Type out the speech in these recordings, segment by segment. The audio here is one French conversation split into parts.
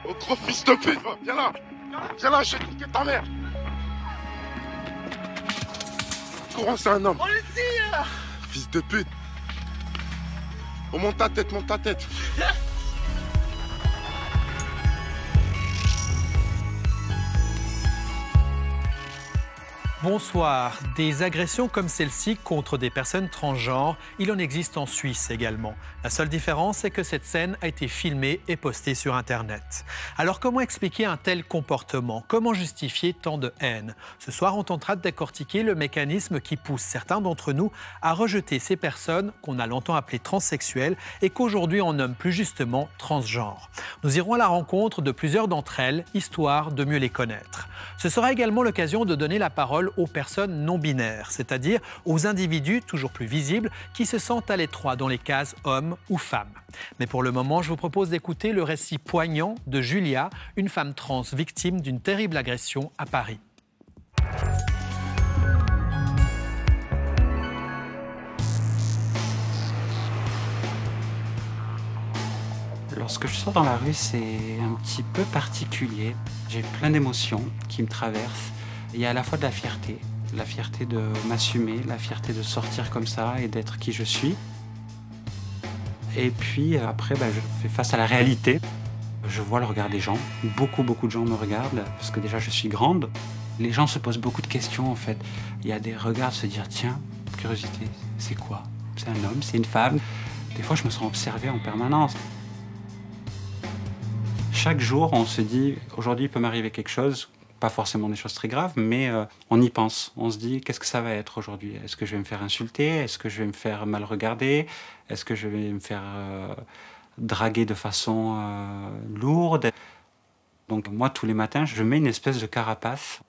Oh gros fils de pute, va, viens là. Viens là, je vais niquer ta mère. Courant, c'est un homme. Policier! Fils de pute. Oh, monte ta tête, monte ta tête. Bonsoir. Des agressions comme celle-ci contre des personnes transgenres, il en existe en Suisse également. La seule différence, c'est que cette scène a été filmée et postée sur Internet. Alors comment expliquer un tel comportement? Comment justifier tant de haine? Ce soir, on tentera de décortiquer le mécanisme qui pousse certains d'entre nous à rejeter ces personnes qu'on a longtemps appelées transsexuelles et qu'aujourd'hui on nomme plus justement transgenres. Nous irons à la rencontre de plusieurs d'entre elles, histoire de mieux les connaître. Ce sera également l'occasion de donner la parole aux personnes non-binaires, c'est-à-dire aux individus toujours plus visibles qui se sentent à l'étroit dans les cases hommes ou femmes. Mais pour le moment, je vous propose d'écouter le récit poignant de Julia, une femme trans victime d'une terrible agression à Paris. Lorsque je sors dans la rue, c'est un petit peu particulier. J'ai plein d'émotions qui me traversent. Il y a à la fois de la fierté de m'assumer, la fierté de sortir comme ça et d'être qui je suis. Et puis après, je fais face à la réalité. Je vois le regard des gens. Beaucoup de gens me regardent parce que déjà je suis grande. Les gens se posent beaucoup de questions en fait. Il y a des regards de se dire tiens, curiosité, c'est quoi? C'est un homme, c'est une femme. Des fois je me sens observé en permanence. Chaque jour, on se dit, aujourd'hui, il peut m'arriver quelque chose, pas forcément des choses très graves, mais on y pense. On se dit, qu'est-ce que ça va être aujourd'hui? Est-ce que je vais me faire insulter? Est-ce que je vais me faire mal regarder? Est-ce que je vais me faire draguer de façon lourde? Donc moi, tous les matins, je mets une espèce de carapace.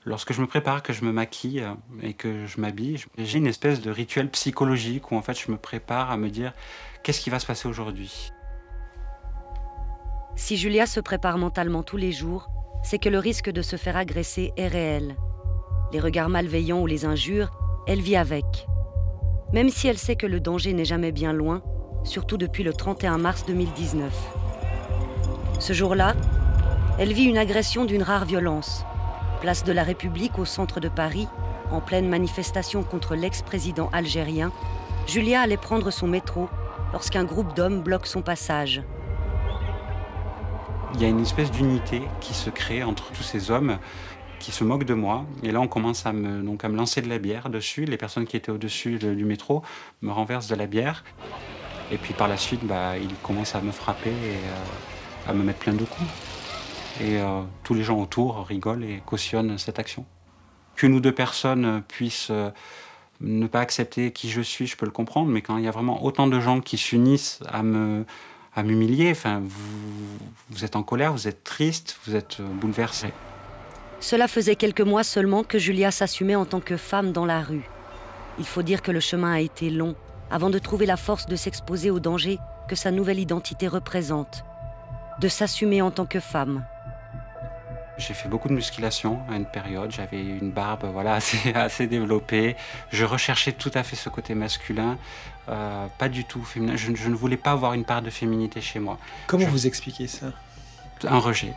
Lorsque je me prépare, que je me maquille et que je m'habille, j'ai une espèce de rituel psychologique où en fait, je me prépare à me dire, qu'est-ce qui va se passer aujourd'hui? Si Julia se prépare mentalement tous les jours, c'est que le risque de se faire agresser est réel. Les regards malveillants ou les injures, elle vit avec. Même si elle sait que le danger n'est jamais bien loin, surtout depuis le 31 mars 2019. Ce jour-là, elle vit une agression d'une rare violence. Place de la République au centre de Paris, en pleine manifestation contre l'ex-président algérien, Julia allait prendre son métro lorsqu'un groupe d'hommes bloque son passage. Il y a une espèce d'unité qui se crée entre tous ces hommes qui se moquent de moi. Et là, on commence à me lancer de la bière dessus. Les personnes qui étaient au-dessus du métro me renversent de la bière. Et puis par la suite, ils commencent à me frapper et à me mettre plein de coups. Et tous les gens autour rigolent et cautionnent cette action. Qu'une ou deux personnes puissent ne pas accepter qui je suis, je peux le comprendre. Mais quand il y a vraiment autant de gens qui s'unissent à m'humilier, vous êtes en colère, vous êtes triste, vous êtes bouleversé. Cela faisait quelques mois seulement que Julia s'assumait en tant que femme dans la rue. Il faut dire que le chemin a été long avant de trouver la force de s'exposer aux dangers que sa nouvelle identité représente, de s'assumer en tant que femme. J'ai fait beaucoup de musculation à une période, j'avais une barbe assez développée. Je recherchais tout à fait ce côté masculin, pas du tout féminin. Je ne voulais pas avoir une part de féminité chez moi. Comment vous expliquez ça? Un rejet.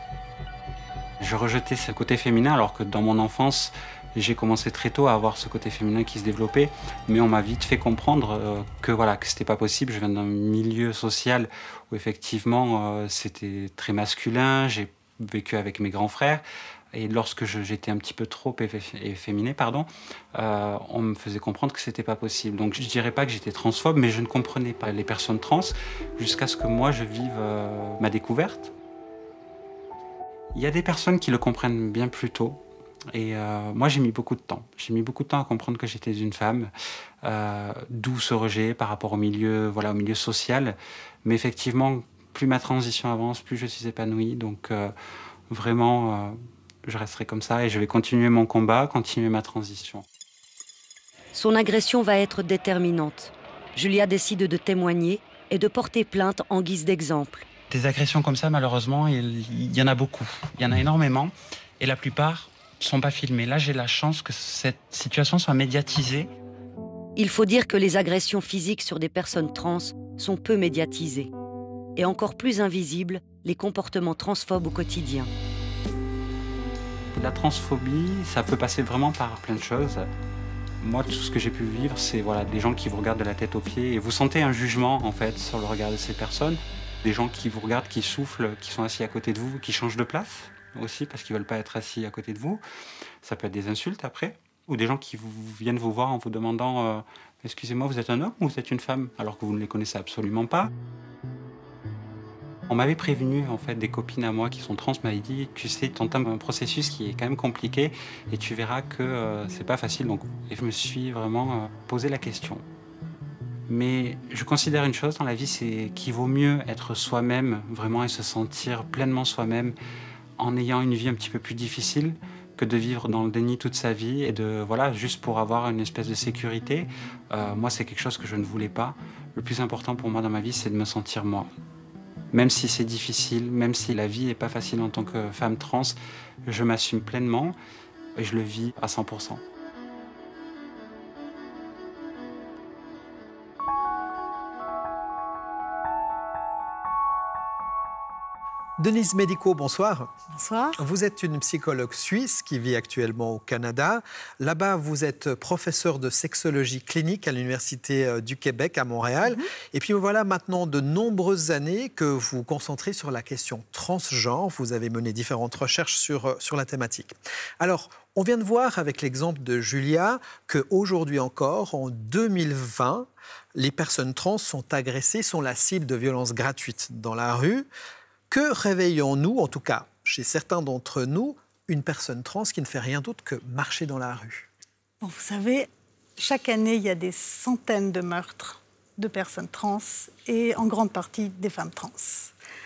Je rejetais ce côté féminin alors que dans mon enfance, j'ai commencé très tôt à avoir ce côté féminin qui se développait. Mais on m'a vite fait comprendre que c'était pas possible. Je viens d'un milieu social où effectivement c'était très masculin. J'ai vécu avec mes grands frères et lorsque j'étais un petit peu trop efféminé, on me faisait comprendre que c'était pas possible. Donc je dirais pas que j'étais transphobe, mais je ne comprenais pas les personnes trans jusqu'à ce que moi je vive ma découverte. Il y a des personnes qui le comprennent bien plus tôt et moi j'ai mis beaucoup de temps. J'ai mis beaucoup de temps à comprendre que j'étais une femme, d'où ce rejet par rapport au milieu social. Mais effectivement, plus ma transition avance, plus je suis épanouie. Donc vraiment, je resterai comme ça et je vais continuer mon combat, continuer ma transition. Son agression va être déterminante. Julia décide de témoigner et de porter plainte en guise d'exemple. Des agressions comme ça, malheureusement, il y en a beaucoup. Il y en a énormément et la plupart ne sont pas filmées. Là, j'ai la chance que cette situation soit médiatisée. Il faut dire que les agressions physiques sur des personnes trans sont peu médiatisées. et encore plus invisibles, les comportements transphobes au quotidien. La transphobie, ça peut passer vraiment par plein de choses. Moi, tout ce que j'ai pu vivre, c'est voilà, des gens qui vous regardent de la tête aux pieds et vous sentez un jugement en fait sur le regard de ces personnes. Des gens qui vous regardent, qui soufflent, qui sont assis à côté de vous, qui changent de place aussi parce qu'ils ne veulent pas être assis à côté de vous. Ça peut être des insultes après. Ou des gens qui viennent vous voir en vous demandant « Excusez-moi, vous êtes un homme ou vous êtes une femme ?» alors que vous ne les connaissez absolument pas. On m'avait prévenu, en fait, des copines à moi qui sont trans, m'avaient dit « Tu sais, tu entames un processus qui est quand même compliqué et tu verras que c'est pas facile. » Et je me suis vraiment posé la question. Mais je considère une chose dans la vie, c'est qu'il vaut mieux être soi-même, vraiment, et se sentir pleinement soi-même en ayant une vie un petit peu plus difficile que de vivre dans le déni toute sa vie et de, voilà, juste pour avoir une espèce de sécurité. Moi, c'est quelque chose que je ne voulais pas. Le plus important pour moi dans ma vie, c'est de me sentir moi. Même si c'est difficile, même si la vie n'est pas facile en tant que femme trans, je m'assume pleinement et je le vis à 100%. Denise Médico, bonsoir. Bonsoir. Vous êtes une psychologue suisse qui vit actuellement au Canada. Là-bas, vous êtes professeure de sexologie clinique à l'Université du Québec à Montréal. Et puis voilà maintenant de nombreuses années que vous vous concentrez sur la question transgenre. Vous avez mené différentes recherches sur la thématique. Alors, on vient de voir avec l'exemple de Julia qu'aujourd'hui encore, en 2020, les personnes trans sont agressées, sont la cible de violences gratuites dans la rue. Que réveillons-nous, en tout cas chez certains d'entre nous, une personne trans qui ne fait rien d'autre que marcher dans la rue? Bon, vous savez, chaque année, il y a des centaines de meurtres de personnes trans et en grande partie des femmes trans.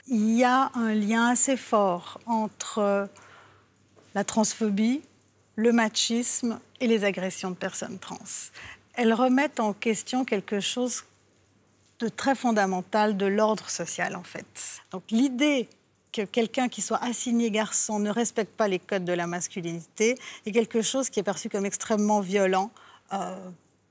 Il y a un lien assez fort entre la transphobie, le machisme et les agressions de personnes trans. Elles remettent en question quelque chose de très fondamental de l'ordre social, en fait. Donc l'idée que quelqu'un qui soit assigné garçon ne respecte pas les codes de la masculinité est quelque chose qui est perçu comme extrêmement violent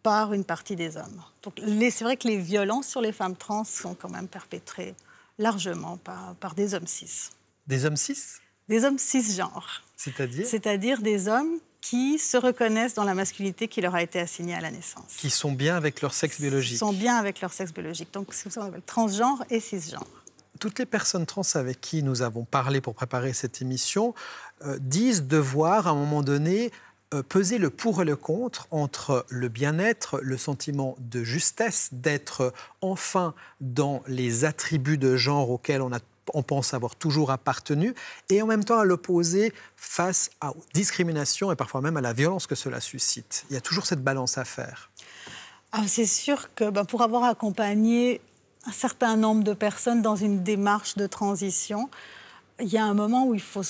par une partie des hommes. Donc c'est vrai que les violences sur les femmes trans sont quand même perpétrées largement par des hommes cis. Des hommes cis? Des hommes cisgenres. C'est-à-dire? C'est-à-dire des hommes qui se reconnaissent dans la masculinité qui leur a été assignée à la naissance. Qui sont bien avec leur sexe biologique. Qui sont bien avec leur sexe biologique. Donc, c'est ce qu'on appelle transgenre et cisgenre. Toutes les personnes trans avec qui nous avons parlé pour préparer cette émission disent devoir, à un moment donné, peser le pour et le contre entre le bien-être, le sentiment de justesse, d'être enfin dans les attributs de genre auxquels on pense avoir toujours appartenu, et en même temps à l'opposer face à discrimination et parfois même à la violence que cela suscite. Il y a toujours cette balance à faire. C'est sûr que pour avoir accompagné un certain nombre de personnes dans une démarche de transition, il y a un moment où il faut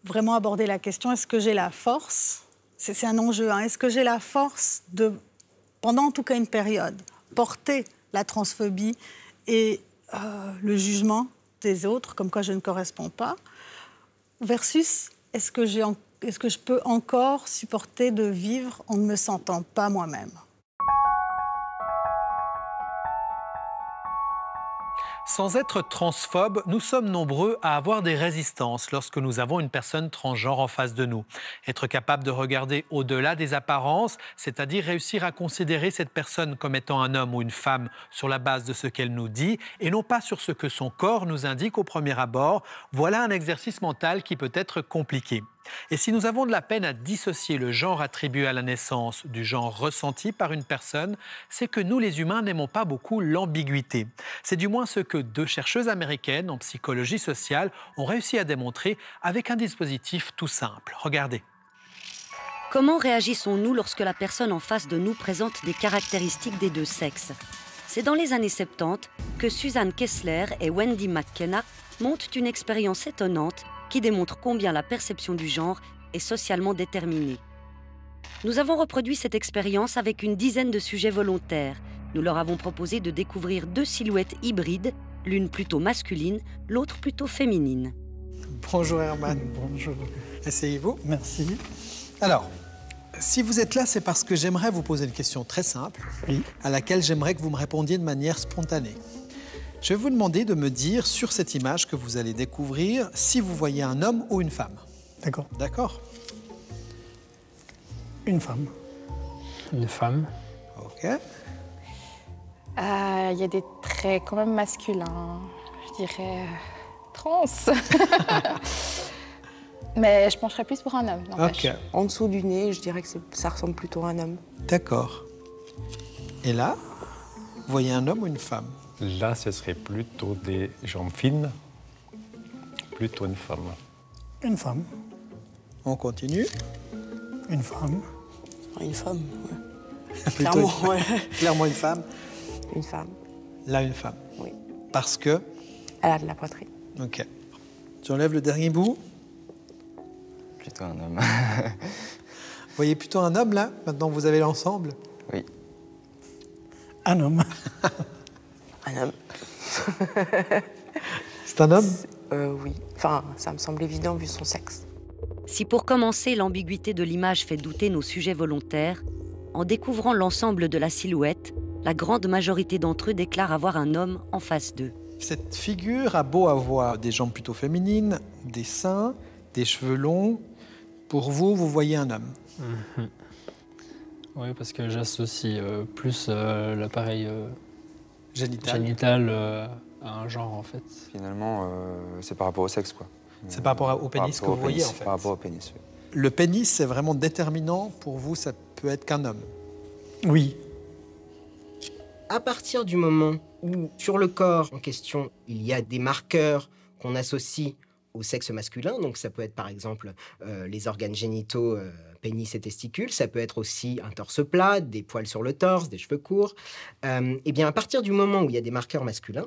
vraiment aborder la question, est-ce que j'ai la force? C'est un enjeu, hein. Est-ce que j'ai la force de, pendant en tout cas une période, porter la transphobie et le jugement des autres, comme quoi je ne corresponds pas, versus est-ce que je peux encore supporter de vivre en ne me sentant pas moi-même? Sans être transphobe, nous sommes nombreux à avoir des résistances lorsque nous avons une personne transgenre en face de nous. Être capable de regarder au-delà des apparences, c'est-à-dire réussir à considérer cette personne comme étant un homme ou une femme sur la base de ce qu'elle nous dit et non pas sur ce que son corps nous indique au premier abord, voilà un exercice mental qui peut être compliqué. Et si nous avons de la peine à dissocier le genre attribué à la naissance du genre ressenti par une personne, c'est que nous, les humains, n'aimons pas beaucoup l'ambiguïté. C'est du moins ce que deux chercheuses américaines en psychologie sociale ont réussi à démontrer avec un dispositif tout simple. Regardez. Comment réagissons-nous lorsque la personne en face de nous présente des caractéristiques des deux sexes? C'est dans les années 70 que Suzanne Kessler et Wendy McKenna montent une expérience étonnante qui démontre combien la perception du genre est socialement déterminée. Nous avons reproduit cette expérience avec une dizaine de sujets volontaires. Nous leur avons proposé de découvrir deux silhouettes hybrides, l'une plutôt masculine, l'autre plutôt féminine. Bonjour Herman. Bonjour. Asseyez-vous. Merci. Alors, si vous êtes là, c'est parce que j'aimerais vous poser une question très simple, Oui. à laquelle j'aimerais que vous me répondiez de manière spontanée. Je vais vous demander de me dire sur cette image que vous allez découvrir si vous voyez un homme ou une femme. D'accord. D'accord? Une femme. Une femme. Ok. Il y a des traits quand même masculins, je dirais trans. Mais je pencherais plus pour un homme, n'empêche. Ok. En dessous du nez, je dirais que ça ressemble plutôt à un homme. D'accord. Et là, vous voyez un homme ou une femme? Là, ce serait plutôt des jambes fines, plutôt une femme. Une femme. On continue. Une femme. Une femme, ouais. Plutôt Clairement, ouais. Clairement une femme. Une femme, Là, une femme. oui. Parce que... Elle a de la poitrine. Ok. J'enlève le dernier bout. Plutôt un homme. Vous voyez plutôt un homme, là? Maintenant, vous avez l'ensemble? Oui. Un homme. Un homme. C'est un homme? Oui. Enfin, ça me semble évident vu son sexe. Si pour commencer, l'ambiguïté de l'image fait douter nos sujets volontaires, en découvrant l'ensemble de la silhouette, la grande majorité d'entre eux déclarent avoir un homme en face d'eux. Cette figure a beau avoir des jambes plutôt féminines, des seins, des cheveux longs. Pour vous, vous voyez un homme. Oui, parce que j'associe plus l'appareil Génital. génital à un genre, en fait. Finalement, c'est par rapport au sexe, quoi. C'est par rapport au pénis que vous voyez, en fait. Par rapport au pénis, oui. Le pénis, c'est vraiment déterminant. Pour vous, ça peut être qu'un homme. Oui. À partir du moment où, sur le corps en question, il y a des marqueurs qu'on associe au sexe masculin, donc ça peut être par exemple les organes génitaux, pénis et testicules, ça peut être aussi un torse plat, des poils sur le torse, des cheveux courts. Et bien à partir du moment où il y a des marqueurs masculins,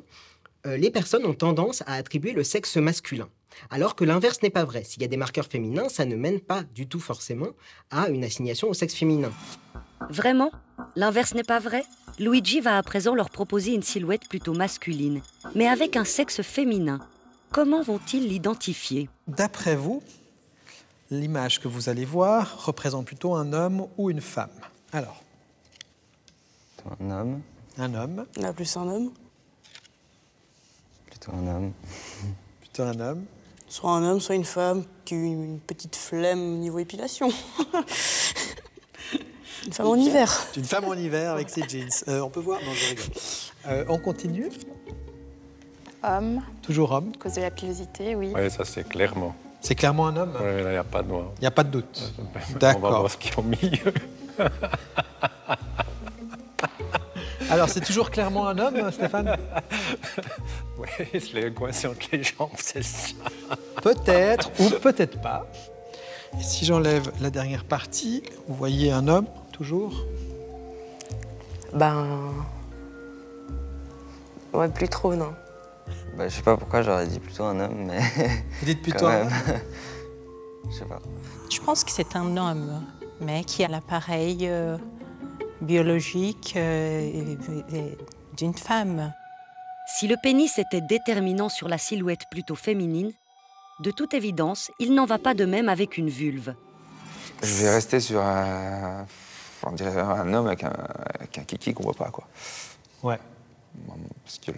les personnes ont tendance à attribuer le sexe masculin. Alors que l'inverse n'est pas vrai. S'il y a des marqueurs féminins, ça ne mène pas du tout forcément à une assignation au sexe féminin. Vraiment? L'inverse n'est pas vrai? Luigi va à présent leur proposer une silhouette plutôt masculine, mais avec un sexe féminin. Comment vont-ils l'identifier? D'après vous, l'image que vous allez voir représente plutôt un homme ou une femme. Alors, Un homme, un homme, Là, plus un homme. plutôt un homme. plutôt un homme. Soit un homme, soit une femme qui a une petite flemme niveau épilation. Une femme en hiver. Une femme en hiver avec ses jeans. On peut voir? Non, je rigole. On continue. Homme, Toujours homme. à cause de la pilosité, oui. Oui, ça c'est clairement. C'est clairement un homme? Oui, là, il n'y a pas de noir. Il n'y a pas de doute. On va D'accord. voir ce qu'ils ont mis. Alors, c'est toujours clairement un homme, Stéphane? Oui, c'est les coincé entre les jambes, c'est ça. Peut-être ou peut-être pas. Et si j'enlève la dernière partie, vous voyez un homme, toujours? Ben... Ouais, plus trop, non. Bah, je sais pas pourquoi j'aurais dit plutôt un homme, mais Vous dites plutôt quand un même. homme. Je sais pas. Je pense que c'est un homme, mais qui a l'appareil biologique d'une femme. Si le pénis était déterminant sur la silhouette plutôt féminine, de toute évidence, il n'en va pas de même avec une vulve. Je vais rester sur un... On dirait un homme avec un kiki qu'on voit pas, quoi. Ouais. Parce que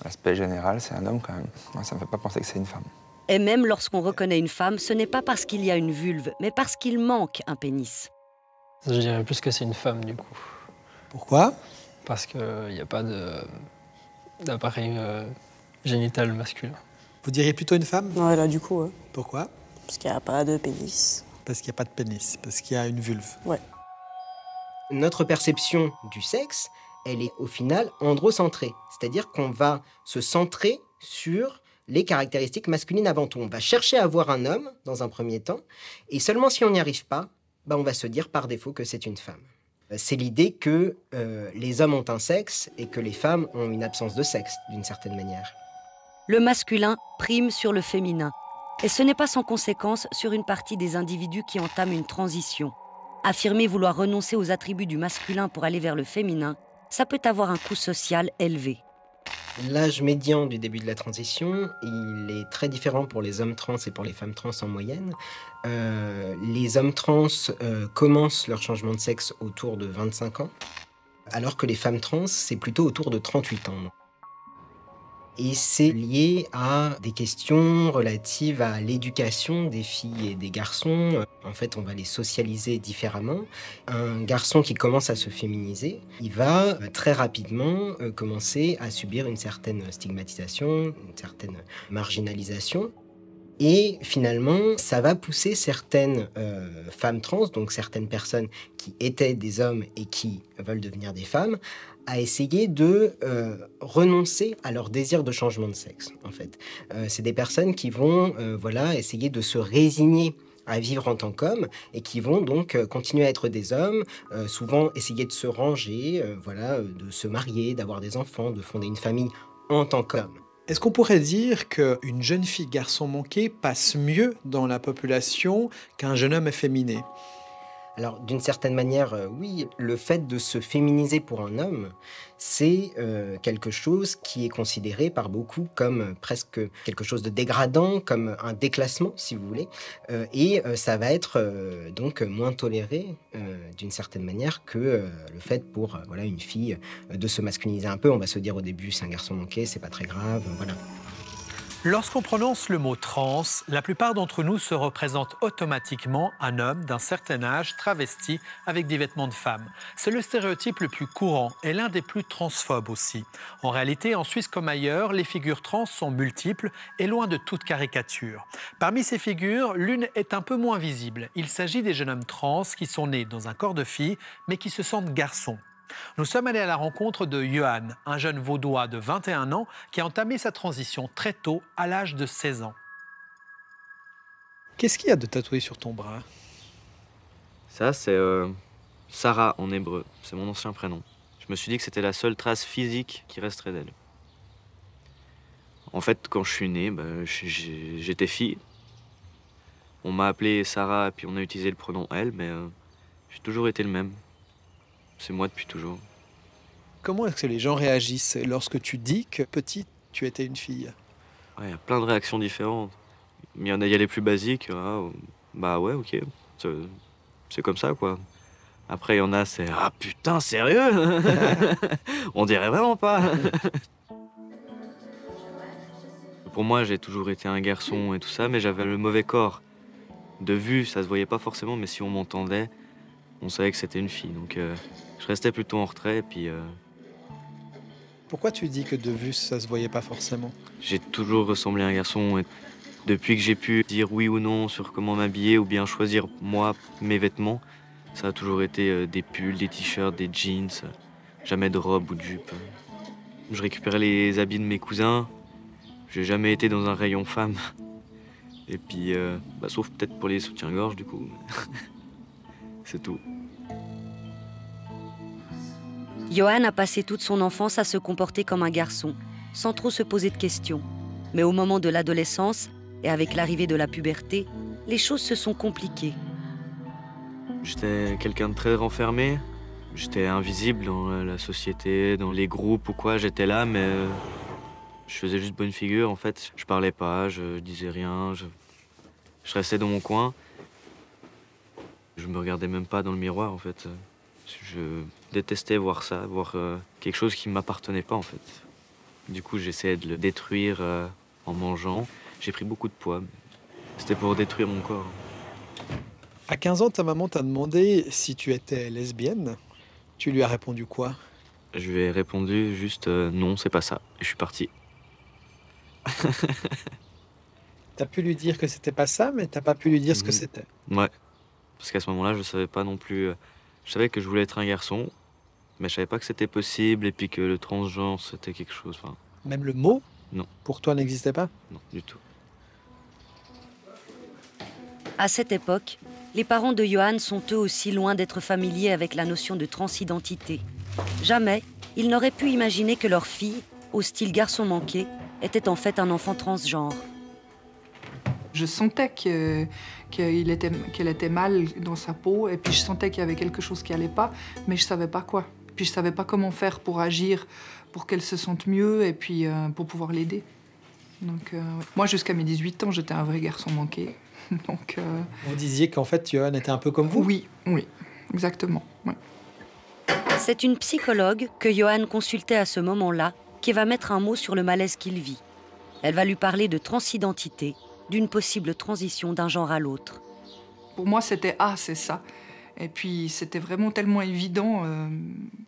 l'aspect général, c'est un homme, quand même. Moi, ça me fait pas penser que c'est une femme. Et même lorsqu'on reconnaît une femme, ce n'est pas parce qu'il y a une vulve, mais parce qu'il manque un pénis. Je dirais plus que c'est une femme, du coup. Pourquoi? Parce qu'il n'y a pas d'appareil génital masculin. Vous diriez plutôt une femme? Ouais, là, du coup, ouais. Pourquoi? Parce qu'il n'y a pas de pénis. Parce qu'il n'y a pas de pénis, parce qu'il y a une vulve. Ouais. Notre perception du sexe, elle est au final androcentrée. C'est-à-dire qu'on va se centrer sur les caractéristiques masculines avant tout. On va chercher à voir un homme dans un premier temps, et seulement si on n'y arrive pas, on va se dire par défaut que c'est une femme. C'est l'idée que les hommes ont un sexe et que les femmes ont une absence de sexe, d'une certaine manière. Le masculin prime sur le féminin. Et ce n'est pas sans conséquence sur une partie des individus qui entament une transition. Affirmer vouloir renoncer aux attributs du masculin pour aller vers le féminin, ça peut avoir un coût social élevé. L'âge médian du début de la transition, il est très différent pour les hommes trans et pour les femmes trans en moyenne. Les hommes trans commencent leur changement de sexe autour de 25 ans, alors que les femmes trans, c'est plutôt autour de 38 ans. Et c'est lié à des questions relatives à l'éducation des filles et des garçons. En fait, on va les socialiser différemment. Un garçon qui commence à se féminiser, il va très rapidement commencer à subir une certaine stigmatisation, une certaine marginalisation. Et finalement, ça va pousser certaines femmes trans, donc certaines personnes qui étaient des hommes et qui veulent devenir des femmes, à essayer de renoncer à leur désir de changement de sexe, en fait. C'est des personnes qui vont essayer de se résigner à vivre en tant qu'hommes et qui vont donc continuer à être des hommes, souvent essayer de se ranger, de se marier, d'avoir des enfants, de fonder une famille en tant qu'homme. Est-ce qu'on pourrait dire qu'une jeune fille garçon manqué passe mieux dans la population qu'un jeune homme efféminé ? Alors, d'une certaine manière, oui, le fait de se féminiser pour un homme, c'est quelque chose qui est considéré par beaucoup comme presque quelque chose de dégradant, comme un déclassement, si vous voulez. Et ça va être donc moins toléré, d'une certaine manière, que le fait pour une fille de se masculiniser un peu. On va se dire au début, c'est un garçon manqué, c'est pas très grave, voilà. Lorsqu'on prononce le mot trans, la plupart d'entre nous se représentent automatiquement un homme d'un certain âge travesti avec des vêtements de femme. C'est le stéréotype le plus courant et l'un des plus transphobes aussi. En réalité, en Suisse comme ailleurs, les figures trans sont multiples et loin de toute caricature. Parmi ces figures, l'une est un peu moins visible. Il s'agit des jeunes hommes trans qui sont nés dans un corps de fille mais qui se sentent garçons. Nous sommes allés à la rencontre de Johan, un jeune vaudois de 21 ans qui a entamé sa transition très tôt, à l'âge de 16 ans. Qu'est-ce qu'il y a de tatoué sur ton bras ? Ça, c'est Sarah en hébreu. C'est mon ancien prénom. Je me suis dit que c'était la seule trace physique qui resterait d'elle. En fait, quand je suis né, j'étais fille. On m'a appelé Sarah, puis on a utilisé le pronom elle, mais j'ai toujours été le même. C'est moi depuis toujours. Comment est-ce que les gens réagissent lorsque tu dis que petite, tu étais une fille ? Il y a plein de réactions différentes. Il y a les plus basiques. Bah ouais, ok. C'est comme ça, quoi. Après, il y en a, c'est « Ah putain, sérieux ?» On dirait vraiment pas. Pour moi, j'ai toujours été un garçon et tout ça, mais j'avais le mauvais corps. De vue, ça se voyait pas forcément, mais si on m'entendait, on savait que c'était une fille. Donc je restais plutôt en retrait, et puis... Pourquoi tu dis que de vue, ça se voyait pas forcément ? J'ai toujours ressemblé à un garçon. Et depuis que j'ai pu dire oui ou non sur comment m'habiller, ou bien choisir, moi, mes vêtements, ça a toujours été des pulls, des t-shirts, des jeans, jamais de robe ou de jupe. Je récupérais les habits de mes cousins. J'ai jamais été dans un rayon femme. Et puis, sauf peut-être pour les soutiens-gorge, du coup. C'est tout. Johan a passé toute son enfance à se comporter comme un garçon, sans trop se poser de questions. Mais au moment de l'adolescence, et avec l'arrivée de la puberté, les choses se sont compliquées. J'étais quelqu'un de très renfermé. J'étais invisible dans la société, dans les groupes ou quoi. J'étais là, mais je faisais juste bonne figure, en fait. Je parlais pas, je disais rien, je restais dans mon coin. Je me regardais même pas dans le miroir, en fait. Je détestais voir ça, voir quelque chose qui ne m'appartenait pas, en fait. Du coup, j'essayais de le détruire en mangeant. J'ai pris beaucoup de poids. C'était pour détruire mon corps. À 15 ans, ta maman t'a demandé si tu étais lesbienne. Tu lui as répondu quoi ? Je lui ai répondu juste non, c'est pas ça. Et je suis parti. T'as pu lui dire que c'était pas ça, mais t'as pas pu lui dire ce que c'était. Ouais. Parce qu'à ce moment-là, je savais pas non plus... Je savais que je voulais être un garçon, mais je savais pas que c'était possible et puis que le transgenre, c'était quelque chose... Enfin... Même le mot ? Non. Pour toi, n'existait pas ? Non, du tout. À cette époque, les parents de Johan sont eux aussi loin d'être familiers avec la notion de transidentité. Jamais, ils n'auraient pu imaginer que leur fille, au style garçon manqué, était en fait un enfant transgenre. Je sentais qu'elle était mal dans sa peau, et puis je sentais qu'il y avait quelque chose qui allait pas, mais je savais pas quoi. Puis je savais pas comment faire pour agir, pour qu'elle se sente mieux, et puis pour pouvoir l'aider. Donc, ouais. Moi, jusqu'à mes 18 ans, j'étais un vrai garçon manqué. Donc, Vous disiez qu'en fait, Johan était un peu comme vous ? Oui, exactement. Ouais. C'est une psychologue que Johan consultait à ce moment-là qui va mettre un mot sur le malaise qu'il vit. Elle va lui parler de transidentité, d'une possible transition d'un genre à l'autre. Pour moi, c'était « ah, c'est ça ». Et puis, c'était vraiment tellement évident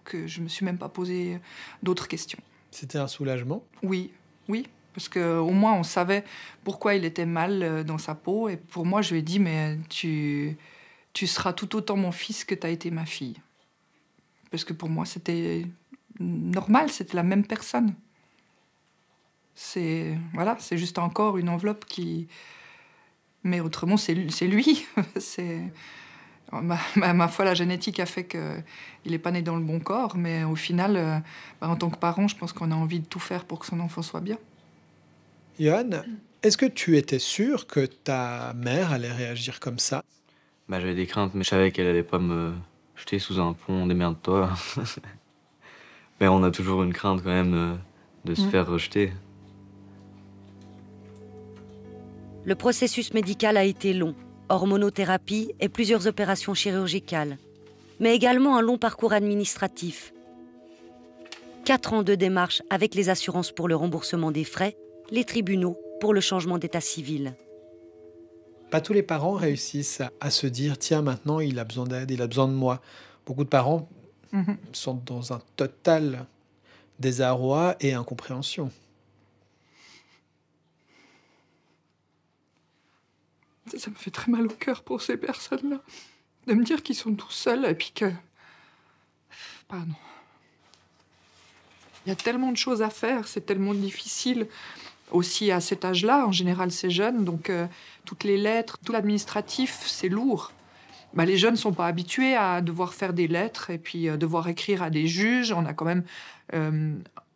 que je ne me suis même pas posé d'autres questions. C'était un soulagement? Oui, oui. Parce qu'au moins, on savait pourquoi il était mal dans sa peau. Et pour moi, je lui ai dit, mais tu seras tout autant mon fils que tu as été ma fille. Parce que pour moi, c'était normal, c'était la même personne. C'est juste encore une enveloppe qui... Mais autrement, c'est lui. Ma foi, la génétique a fait qu'il n'est pas né dans le bon corps. Mais au final, en tant que parent, je pense qu'on a envie de tout faire pour que son enfant soit bien. Johan, est-ce que tu étais sûr que ta mère allait réagir comme ça? J'avais des craintes, mais je savais qu'elle allait pas me jeter sous un pont, démerde-toi. Mais on a toujours une crainte quand même de se faire rejeter. Le processus médical a été long, hormonothérapie et plusieurs opérations chirurgicales, mais également un long parcours administratif. 4 ans de démarches avec les assurances pour le remboursement des frais, les tribunaux pour le changement d'état civil. Pas tous les parents réussissent à se dire « tiens, maintenant, il a besoin d'aide, il a besoin de moi ». Beaucoup de parents sont dans un total désarroi et incompréhension. Ça me fait très mal au cœur pour ces personnes-là. De me dire qu'ils sont tout seuls et puis que... Pardon. Il y a tellement de choses à faire, c'est tellement difficile. Aussi à cet âge-là, en général c'est jeune, donc toutes les lettres, tout l'administratif, c'est lourd. Les jeunes ne sont pas habitués à devoir faire des lettres et puis devoir écrire à des juges. On a quand même,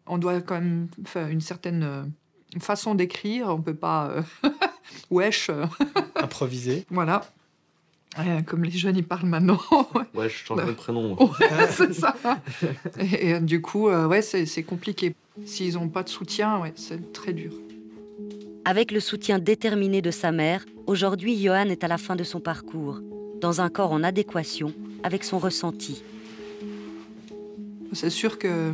on doit quand même faire une certaine façon d'écrire. On peut pas, wesh, improviser. Voilà. Comme les jeunes, ils parlent maintenant. Ouais, je change de prénom. Ouais, c'est ça. Et du coup, ouais, c'est compliqué. S'ils n'ont pas de soutien, ouais, c'est très dur. Avec le soutien déterminé de sa mère, aujourd'hui, Johan est à la fin de son parcours, dans un corps en adéquation avec son ressenti. C'est sûr que,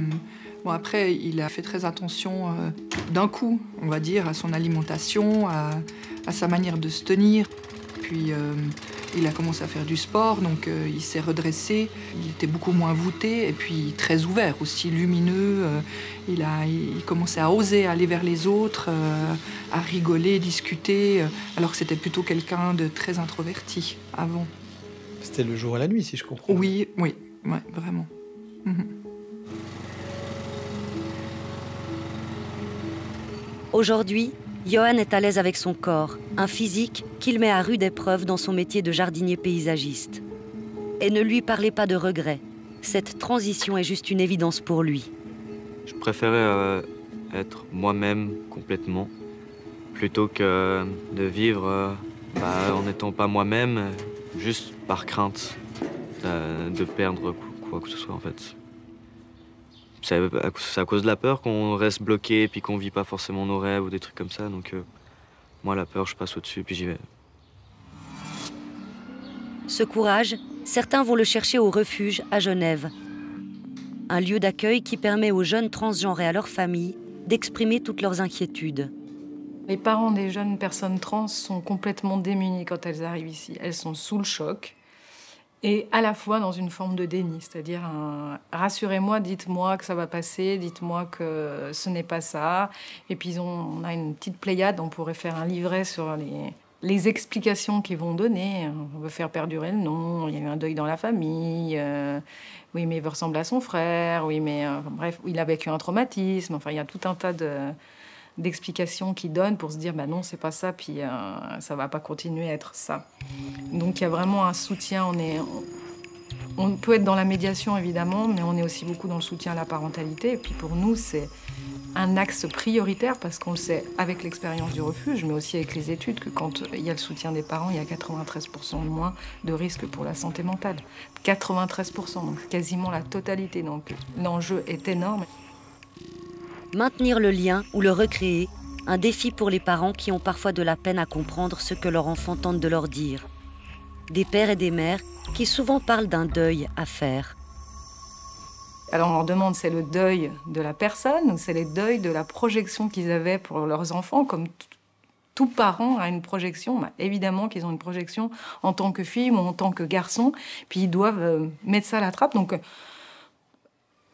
bon, après, il a fait très attention d'un coup, on va dire, à son alimentation, à sa manière de se tenir. Puis, il a commencé à faire du sport, donc il s'est redressé. Il était beaucoup moins voûté et puis très ouvert, aussi lumineux. Il commençait à oser aller vers les autres, à rigoler, discuter, alors que c'était plutôt quelqu'un de très introverti avant. C'était le jour et la nuit, si je comprends. Oui, oui, ouais, vraiment. Aujourd'hui, Johan est à l'aise avec son corps, un physique qu'il met à rude épreuve dans son métier de jardinier paysagiste. Et ne lui parlez pas de regret. Cette transition est juste une évidence pour lui. Je préférais être moi-même complètement, plutôt que de vivre en n'étant pas moi-même, juste par crainte de perdre quoi que ce soit en fait. C'est à cause de la peur qu'on reste bloqué et puis qu'on vit pas forcément nos rêves ou des trucs comme ça. Donc moi, la peur, je passe au-dessus et puis j'y vais. Ce courage, certains vont le chercher au refuge à Genève. Un lieu d'accueil qui permet aux jeunes transgenres et à leurs familles d'exprimer toutes leurs inquiétudes. Les parents des jeunes personnes trans sont complètement démunis quand elles arrivent ici. Elles sont sous le choc. Et à la fois dans une forme de déni, c'est-à-dire rassurez-moi, dites-moi que ça va passer, dites-moi que ce n'est pas ça. Et puis on a une petite pléiade, on pourrait faire un livret sur les explications qu'ils vont donner. On veut faire perdurer le nom, il y a eu un deuil dans la famille, oui mais il veut ressembler à son frère, oui mais bref, il a vécu un traumatisme, enfin il y a tout un tas d'explications qu'ils donnent pour se dire bah non c'est pas ça, puis ça va pas continuer à être ça. Donc il y a vraiment un soutien, on peut être dans la médiation évidemment, mais on est aussi beaucoup dans le soutien à la parentalité, et puis pour nous c'est un axe prioritaire parce qu'on le sait avec l'expérience du refuge, mais aussi avec les études, que quand il y a le soutien des parents, il y a 93% de moins de risques pour la santé mentale. 93%, donc quasiment la totalité, donc l'enjeu est énorme. Maintenir le lien ou le recréer, un défi pour les parents qui ont parfois de la peine à comprendre ce que leur enfant tente de leur dire. Des pères et des mères qui souvent parlent d'un deuil à faire. Alors on leur demande, c'est le deuil de la personne ou c'est le deuil de la projection qu'ils avaient pour leurs enfants, comme tout parent a une projection. Bah, évidemment qu'ils ont une projection en tant que fille ou en tant que garçon, puis ils doivent mettre ça à la trappe. Donc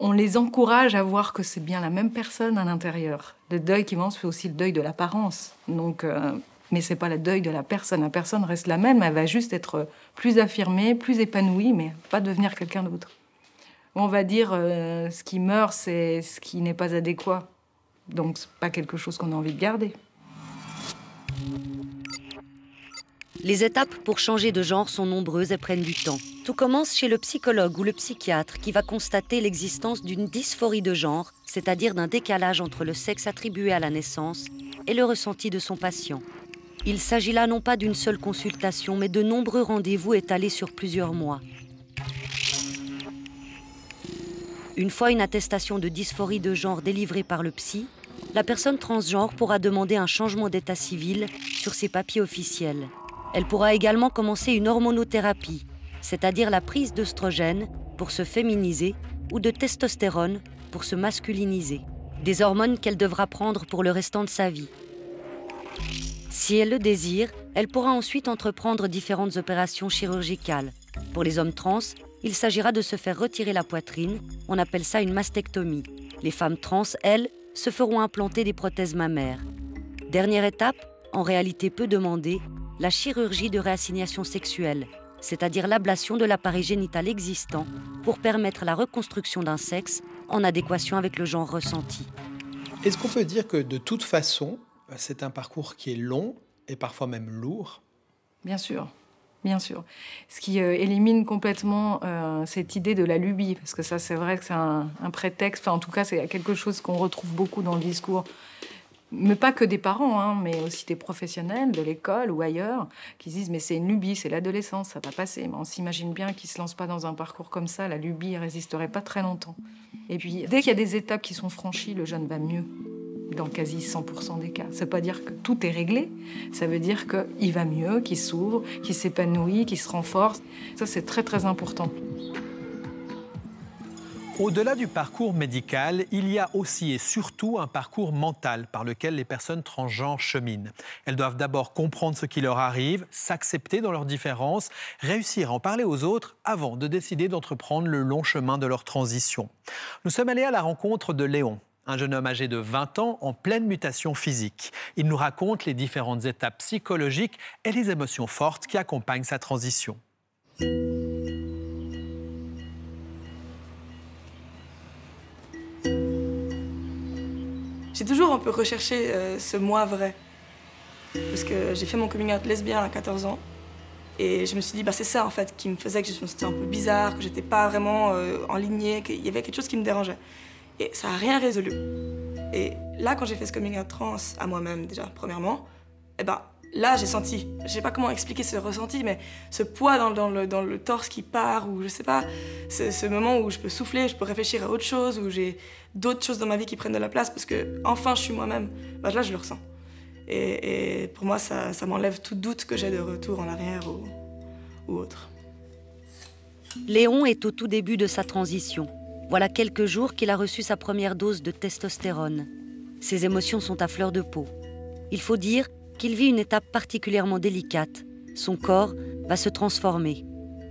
on les encourage à voir que c'est bien la même personne à l'intérieur. Le deuil qui manque, c'est aussi le deuil de l'apparence. Donc, mais c'est pas le deuil de la personne. La personne reste la même, elle va juste être plus affirmée, plus épanouie, mais pas devenir quelqu'un d'autre. On va dire ce qui meurt, c'est ce qui n'est pas adéquat. Donc c'est pas quelque chose qu'on a envie de garder. Les étapes pour changer de genre sont nombreuses et prennent du temps. Tout commence chez le psychologue ou le psychiatre qui va constater l'existence d'une dysphorie de genre, c'est-à-dire d'un décalage entre le sexe attribué à la naissance et le ressenti de son patient. Il s'agit là non pas d'une seule consultation, mais de nombreux rendez-vous étalés sur plusieurs mois. Une fois une attestation de dysphorie de genre délivrée par le psy, la personne transgenre pourra demander un changement d'état civil sur ses papiers officiels. Elle pourra également commencer une hormonothérapie, c'est-à-dire la prise d'œstrogène pour se féminiser ou de testostérone pour se masculiniser. Des hormones qu'elle devra prendre pour le restant de sa vie. Si elle le désire, elle pourra ensuite entreprendre différentes opérations chirurgicales. Pour les hommes trans, il s'agira de se faire retirer la poitrine, on appelle ça une mastectomie. Les femmes trans, elles, se feront implanter des prothèses mammaires. Dernière étape, en réalité peu demandée, la chirurgie de réassignation sexuelle, c'est-à-dire l'ablation de l'appareil génital existant pour permettre la reconstruction d'un sexe en adéquation avec le genre ressenti. Est-ce qu'on peut dire que de toute façon, c'est un parcours qui est long et parfois même lourd? Bien sûr. Bien sûr. Ce qui élimine complètement cette idée de la lubie, parce que ça, c'est vrai que c'est un prétexte, enfin, en tout cas, c'est quelque chose qu'on retrouve beaucoup dans le discours, mais pas que des parents, hein, mais aussi des professionnels de l'école ou ailleurs, qui se disent « mais c'est une lubie, c'est l'adolescence, ça va passer ». Mais on s'imagine bien qu'ils ne se lancent pas dans un parcours comme ça, la lubie ne résisterait pas très longtemps. Et puis, dès qu'il y a des étapes qui sont franchies, le jeune va mieux. Dans quasi 100% des cas. Ça ne veut pas dire que tout est réglé, ça veut dire qu'il va mieux, qu'il s'ouvre, qu'il s'épanouit, qu'il se renforce. Ça, c'est très, très important. Au-delà du parcours médical, il y a aussi et surtout un parcours mental par lequel les personnes transgenres cheminent. Elles doivent d'abord comprendre ce qui leur arrive, s'accepter dans leurs différences, réussir à en parler aux autres avant de décider d'entreprendre le long chemin de leur transition. Nous sommes allés à la rencontre de Léon, un jeune homme âgé de 20 ans en pleine mutation physique. Il nous raconte les différentes étapes psychologiques et les émotions fortes qui accompagnent sa transition. J'ai toujours un peu recherché ce moi vrai. Parce que j'ai fait mon coming out lesbien à 14 ans. Et je me suis dit, bah, c'est ça en fait qui me faisait que je me sentais un peu bizarre, que j'étais pas vraiment en lignée, qu'il y avait quelque chose qui me dérangeait. Et ça n'a rien résolu. Et là, quand j'ai fait ce coming out trans à moi-même, déjà, premièrement, eh ben, là, j'ai senti, je sais pas comment expliquer ce ressenti, mais ce poids dans le torse qui part, ou je sais pas, ce moment où je peux souffler, je peux réfléchir à autre chose, où j'ai d'autres choses dans ma vie qui prennent de la place, parce que enfin, je suis moi-même, bah, là, je le ressens. Et pour moi, ça m'enlève tout doute que j'ai de retour en arrière ou autre. Léon est au tout début de sa transition. Voilà quelques jours qu'il a reçu sa première dose de testostérone. Ses émotions sont à fleur de peau. Il faut dire qu'il vit une étape particulièrement délicate. Son corps va se transformer.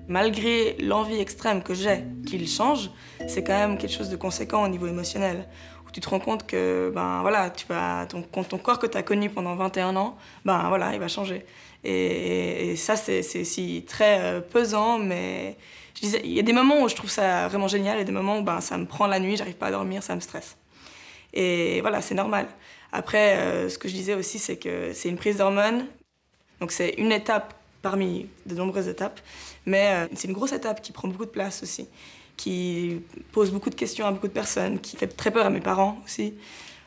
Malgré l'envie extrême que j'ai qu'il change, c'est quand même quelque chose de conséquent au niveau émotionnel. Où tu te rends compte que ben, voilà, ton corps que tu as connu pendant 21 ans, ben, voilà, il va changer. Et ça, c'est aussi très pesant, mais je disais, il y a des moments où je trouve ça vraiment génial et des moments où ben, ça me prend la nuit, j'arrive pas à dormir, ça me stresse. Et voilà, c'est normal. Après, ce que je disais aussi, c'est que c'est une prise d'hormones. Donc c'est une étape parmi de nombreuses étapes. Mais c'est une grosse étape qui prend beaucoup de place aussi, qui pose beaucoup de questions à beaucoup de personnes, qui fait très peur à mes parents aussi.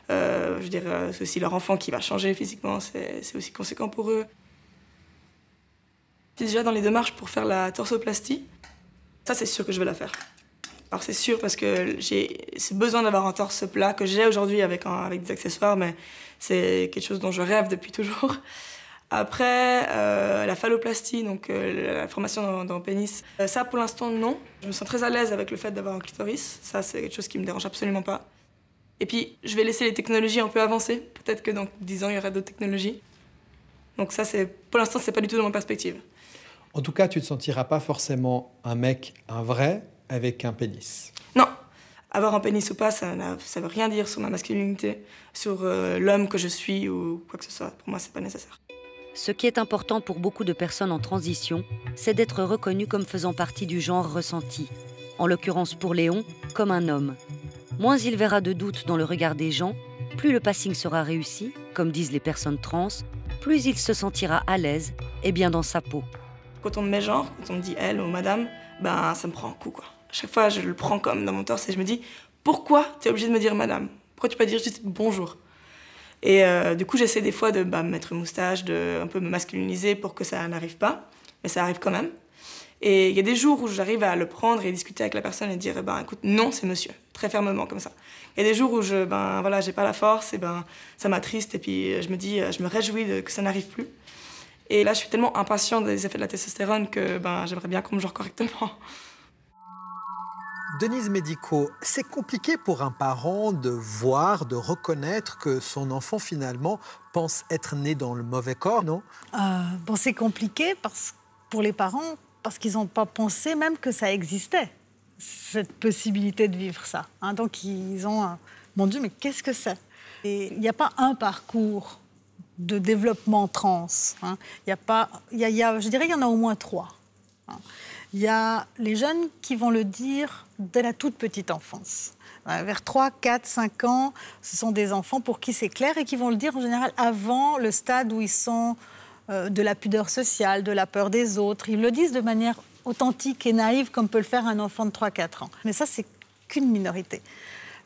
Je veux dire, c'est aussi leur enfant qui va changer physiquement, c'est aussi conséquent pour eux. Je suis déjà dans les démarches pour faire la torsoplastie. Ça, c'est sûr que je vais la faire. Alors c'est sûr parce que j'ai besoin d'avoir un torse plat que j'ai aujourd'hui avec des accessoires, mais c'est quelque chose dont je rêve depuis toujours. Après, la phalloplastie, donc la formation dans le pénis, ça pour l'instant non. Je me sens très à l'aise avec le fait d'avoir un clitoris. Ça, c'est quelque chose qui me dérange absolument pas. Et puis, je vais laisser les technologies un peu avancer. Peut-être que dans 10 ans, il y aura d'autres technologies. Donc ça, pour l'instant, c'est pas du tout dans ma perspective. En tout cas, tu ne te sentiras pas forcément un mec, un vrai, avec un pénis. Non. Avoir un pénis ou pas, ça veut rien dire sur ma masculinité, sur l'homme que je suis ou quoi que ce soit. Pour moi, c'est pas nécessaire. Ce qui est important pour beaucoup de personnes en transition, c'est d'être reconnu comme faisant partie du genre ressenti. En l'occurrence pour Léon, comme un homme. Moins il verra de doute dans le regard des gens, plus le passing sera réussi, comme disent les personnes trans, plus il se sentira à l'aise et bien dans sa peau. Quand on me met genre, quand on me dit elle ou madame, ben ça me prend un coup, quoi. À chaque fois, je le prends comme dans mon torse et je me dis pourquoi tu es obligée de me dire madame? Pourquoi tu peux pas dire juste bonjour? Et du coup, j'essaie des fois de me mettre une moustache, de un peu me masculiniser pour que ça n'arrive pas, mais ça arrive quand même. Et il y a des jours où j'arrive à le prendre et discuter avec la personne et dire écoute, non, c'est monsieur, très fermement comme ça. Il y a des jours où j'ai pas la force et ça m'attriste et puis je me dis, je me réjouis que ça n'arrive plus. Et là, je suis tellement impatiente des effets de la testostérone que j'aimerais bien qu'on me genre correctement. Denise Médico, c'est compliqué pour un parent de voir, de reconnaître que son enfant finalement pense être né dans le mauvais corps, non? C'est compliqué pour les parents parce qu'ils n'ont pas pensé même que ça existait, cette possibilité de vivre ça. Donc ils ont mon Dieu, mais qu'est-ce que c'est? Et il n'y a pas un parcours de développement trans. Je dirais qu'il y en a au moins 3. Il y a les jeunes qui vont le dire dès la toute petite enfance. Vers 3, 4, 5 ans, ce sont des enfants pour qui c'est clair et qui vont le dire en général avant le stade où ils sont de la pudeur sociale, de la peur des autres. Ils le disent de manière authentique et naïve comme peut le faire un enfant de 3-4 ans. Mais ça, c'est qu'une minorité.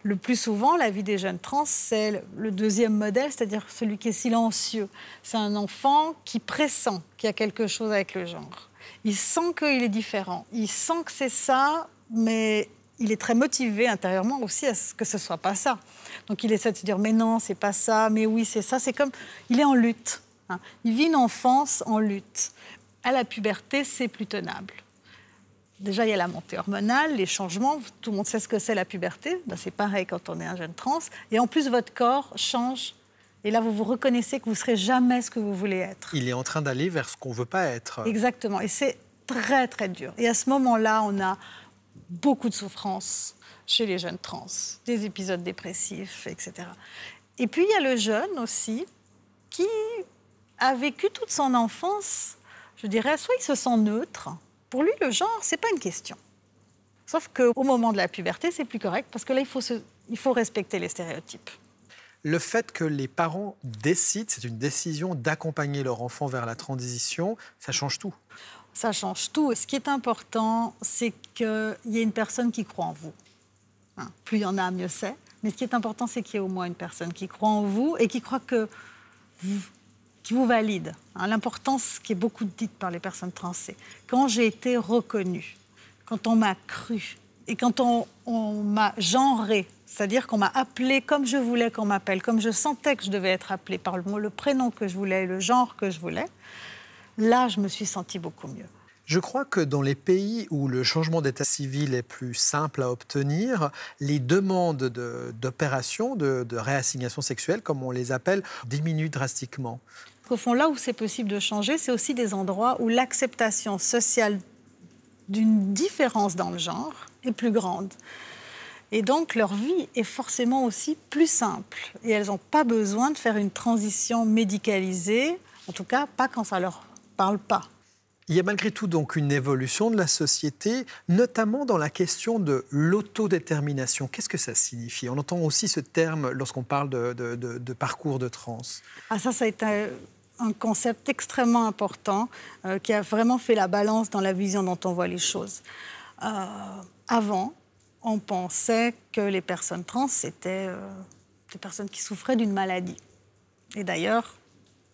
Le plus souvent, la vie des jeunes trans, c'est le deuxième modèle, c'est-à-dire celui qui est silencieux. C'est un enfant qui pressent qu'il y a quelque chose avec le genre. Il sent qu'il est différent, il sent que c'est ça, mais il est très motivé intérieurement aussi à ce que ce ne soit pas ça. Donc il essaie de se dire, mais non, c'est pas ça, mais oui, c'est ça. C'est comme, il est en lutte. Il vit une enfance en lutte. À la puberté, c'est plus tenable. Déjà, il y a la montée hormonale, les changements. Tout le monde sait ce que c'est la puberté. C'est pareil quand on est un jeune trans. Et en plus, votre corps change. Et là, vous vous reconnaissez que vous ne serez jamais ce que vous voulez être. Il est en train d'aller vers ce qu'on ne veut pas être. Exactement. Et c'est très, très dur. Et à ce moment-là, on a beaucoup de souffrance chez les jeunes trans. Des épisodes dépressifs, etc. Et puis, il y a le jeune aussi qui a vécu toute son enfance, je dirais, soit il se sent neutre. Pour lui, le genre, ce n'est pas une question. Sauf qu'au moment de la puberté, c'est plus correct parce que là, il faut respecter les stéréotypes. Le fait que les parents décident, c'est une décision d'accompagner leur enfant vers la transition, ça change tout. Ça change tout. Et ce qui est important, c'est qu'il y ait une personne qui croit en vous. Plus il y en a, mieux c'est. Mais ce qui est important, c'est qu'il y ait au moins une personne qui croit en vous et qui croit qui vous valide. L'importance qui est beaucoup dite par les personnes trans, c'est quand j'ai été reconnue, quand on m'a cru et quand on m'a genrée, c'est-à-dire qu'on m'a appelée comme je voulais qu'on m'appelle, comme je sentais que je devais être appelée par le prénom que je voulais, le genre que je voulais, là, je me suis sentie beaucoup mieux. Je crois que dans les pays où le changement d'état civil est plus simple à obtenir, les demandes d'opérations, de réassignation sexuelle, comme on les appelle, diminuent drastiquement. Au fond, là où c'est possible de changer, c'est aussi des endroits où l'acceptation sociale d'une différence dans le genre est plus grande. Et donc, leur vie est forcément aussi plus simple. Et elles n'ont pas besoin de faire une transition médicalisée, en tout cas pas quand ça ne leur parle pas. Il y a malgré tout donc une évolution de la société, notamment dans la question de l'autodétermination. Qu'est-ce que ça signifie? On entend aussi ce terme lorsqu'on parle de parcours de trans. Ça a été un concept extrêmement important qui a vraiment fait la balance dans la vision dont on voit les choses. Avant, on pensait que les personnes trans, c'était des personnes qui souffraient d'une maladie. Et d'ailleurs,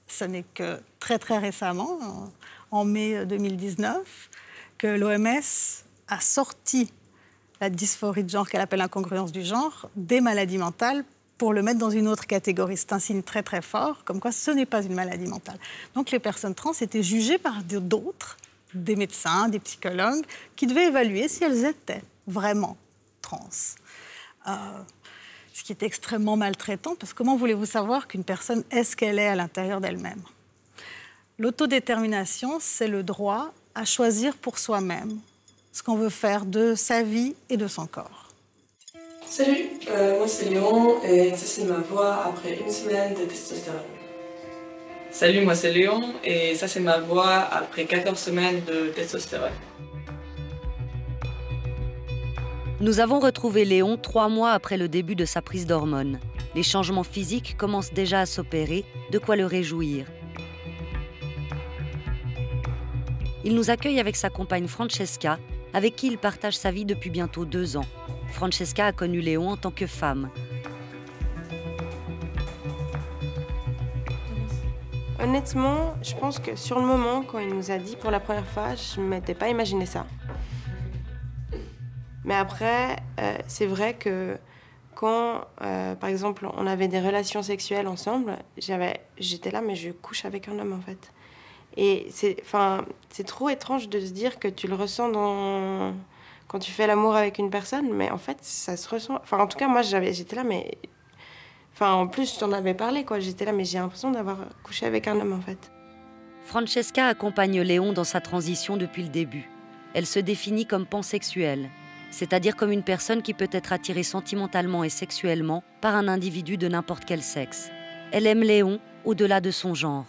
ce n'est que très, très récemment, en mai 2019, que l'OMS a sorti la dysphorie de genre, qu'elle appelle incongruence du genre, des maladies mentales pour le mettre dans une autre catégorie. C'est un signe très très fort, comme quoi ce n'est pas une maladie mentale. Donc les personnes trans étaient jugées par d'autres, des médecins, des psychologues, qui devaient évaluer si elles étaient vraiment trans. Ce qui est extrêmement maltraitant, parce que comment voulez-vous savoir qu'une personne est ce qu'elle est à l'intérieur d'elle-même? L'autodétermination, c'est le droit à choisir pour soi-même ce qu'on veut faire de sa vie et de son corps. Salut, moi c'est Léon et ça c'est ma voix après une semaine de testostérone. Salut, moi c'est Léon et ça c'est ma voix après 14 semaines de testostérone. Nous avons retrouvé Léon 3 mois après le début de sa prise d'hormones. Les changements physiques commencent déjà à s'opérer, de quoi le réjouir. Il nous accueille avec sa compagne Francesca, avec qui il partage sa vie depuis bientôt 2 ans. Francesca a connu Léon en tant que femme. Honnêtement, je pense que sur le moment, quand il nous a dit pour la première fois, je ne m'étais pas imaginé ça. Mais après, c'est vrai que quand, par exemple, on avait des relations sexuelles ensemble, j'étais là, mais je couche avec un homme, en fait. Et c'est trop étrange de se dire que tu le ressens quand tu fais l'amour avec une personne, mais en fait, ça se ressent... Enfin, en tout cas, moi, j'étais là, mais... Enfin, en plus, je t'en avais parlé, quoi. J'étais là, mais j'ai l'impression d'avoir couché avec un homme, en fait. Francesca accompagne Léon dans sa transition depuis le début. Elle se définit comme pansexuelle, c'est-à-dire comme une personne qui peut être attirée sentimentalement et sexuellement par un individu de n'importe quel sexe. Elle aime Léon au-delà de son genre.